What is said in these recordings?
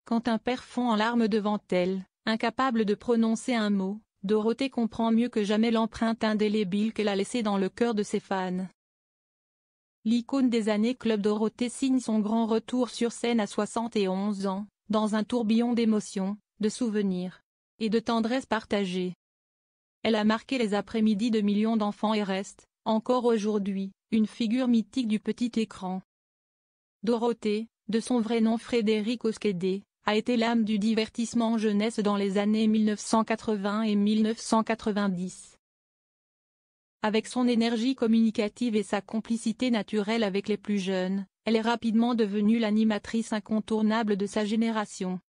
Quand un père fond en larmes devant elle, incapable de prononcer un mot, Dorothée comprend mieux que jamais l'empreinte indélébile qu'elle a laissée dans le cœur de ses fans. L'icône des années Club Dorothée signe son grand retour sur scène à 71 ans, dans un tourbillon d'émotions, de souvenirs et de tendresse partagée. Elle a marqué les après-midi de millions d'enfants et reste, encore aujourd'hui, une figure mythique du petit écran. Dorothée, de son vrai nom Frédéric Oskede, a été l'âme du divertissement jeunesse dans les années 1980 et 1990. Avec son énergie communicative et sa complicité naturelle avec les plus jeunes, elle est rapidement devenue l'animatrice incontournable de sa génération.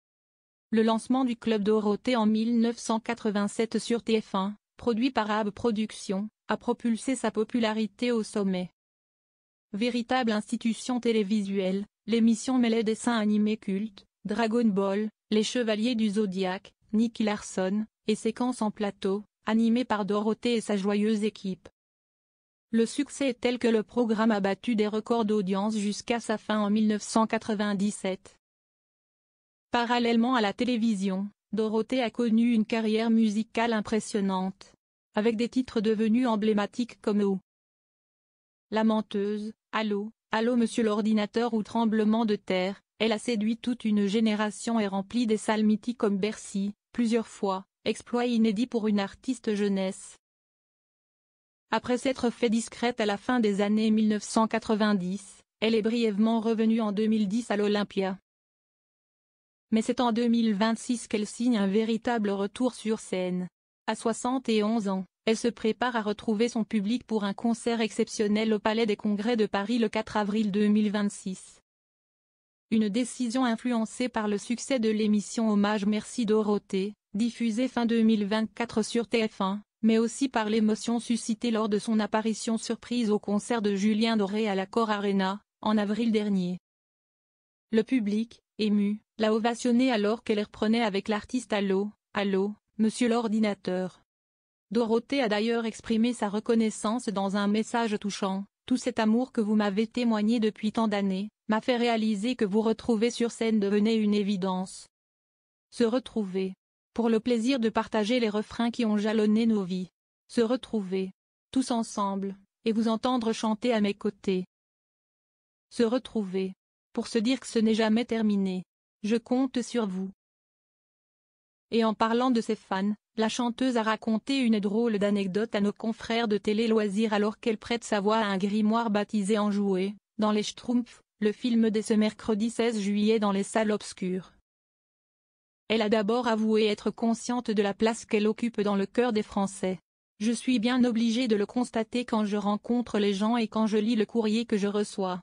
Le lancement du Club Dorothée en 1987 sur TF1, produit par AB Productions, a propulsé sa popularité au sommet. Véritable institution télévisuelle, l'émission mêlait dessins animés cultes, Dragon Ball, Les Chevaliers du Zodiaque, Nicky Larson, et séquences en plateau, animées par Dorothée et sa joyeuse équipe. Le succès est tel que le programme a battu des records d'audience jusqu'à sa fin en 1997. Parallèlement à la télévision, Dorothée a connu une carrière musicale impressionnante, avec des titres devenus emblématiques comme Oh La Menteuse, Allô, Allô Monsieur l'Ordinateur ou Tremblement de terre. Elle a séduit toute une génération et rempli des salles mythiques comme Bercy, plusieurs fois, exploit inédit pour une artiste jeunesse. Après s'être fait discrète à la fin des années 1990, elle est brièvement revenue en 2010 à l'Olympia. Mais c'est en 2026 qu'elle signe un véritable retour sur scène. À 71 ans, elle se prépare à retrouver son public pour un concert exceptionnel au Palais des Congrès de Paris le 4 avril 2026. Une décision influencée par le succès de l'émission Hommage Merci Dorothée, diffusée fin 2024 sur TF1, mais aussi par l'émotion suscitée lors de son apparition surprise au concert de Julien Doré à l'Accor Arena, en avril dernier. Le public, ému, l'a ovationnée alors qu'elle reprenait avec l'artiste Allô, Allô, Monsieur l'Ordinateur. Dorothée a d'ailleurs exprimé sa reconnaissance dans un message touchant. Tout cet amour que vous m'avez témoigné depuis tant d'années, m'a fait réaliser que vous retrouver sur scène devenait une évidence. Se retrouver. Pour le plaisir de partager les refrains qui ont jalonné nos vies. Se retrouver. Tous ensemble, et vous entendre chanter à mes côtés. Se retrouver. Pour se dire que ce n'est jamais terminé. Je compte sur vous. Et en parlant de ses fans, la chanteuse a raconté une drôle d'anecdote à nos confrères de Télé Loisirs alors qu'elle prête sa voix à un grimoire baptisé Enjoué, dans les Schtroumpfs, le film dès ce mercredi 16 juillet dans les salles obscures. Elle a d'abord avoué être consciente de la place qu'elle occupe dans le cœur des Français. Je suis bien obligée de le constater quand je rencontre les gens et quand je lis le courrier que je reçois.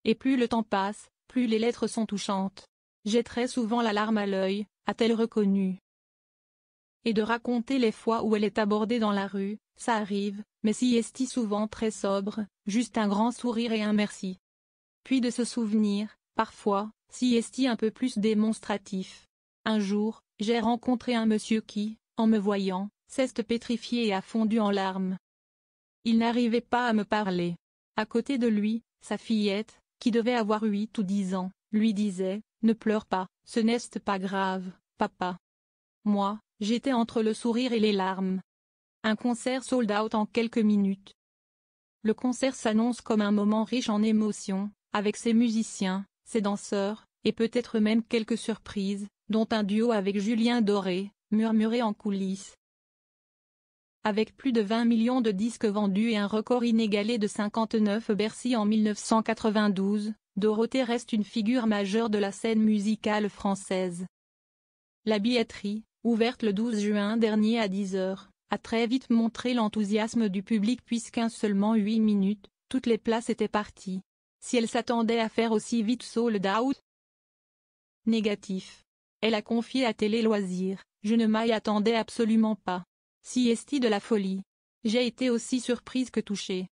Et plus le temps passe, plus les lettres sont touchantes. J'ai très souvent la larme à l'œil, a-t-elle reconnu. Et de raconter les fois où elle est abordée dans la rue, ça arrive, mais si est souvent très sobre, juste un grand sourire et un merci. Puis de se souvenir, parfois, si est un peu plus démonstratif. Un jour, j'ai rencontré un monsieur qui, en me voyant, s'est pétrifié et a fondu en larmes. Il n'arrivait pas à me parler. À côté de lui, sa fillette, qui devait avoir 8 ou 10 ans, lui disait, « Ne pleure pas, ce n'est pas grave, papa. » Moi, j'étais entre le sourire et les larmes. Un concert sold out en quelques minutes. Le concert s'annonce comme un moment riche en émotions, avec ses musiciens, ses danseurs, et peut-être même quelques surprises, dont un duo avec Julien Doré, murmuré en coulisses. Avec plus de 20 millions de disques vendus et un record inégalé de 59 Bercy en 1992, Dorothée reste une figure majeure de la scène musicale française. La billetterie, ouverte le 12 juin dernier à 10h, a très vite montré l'enthousiasme du public puisqu'en seulement 8 minutes, toutes les places étaient parties. Si elle s'attendait à faire aussi vite sold out? Négatif. Elle a confié à Télé Loisirs, « Je ne m'y attendais absolument pas. Si est de la folie. J'ai été aussi surprise que touchée.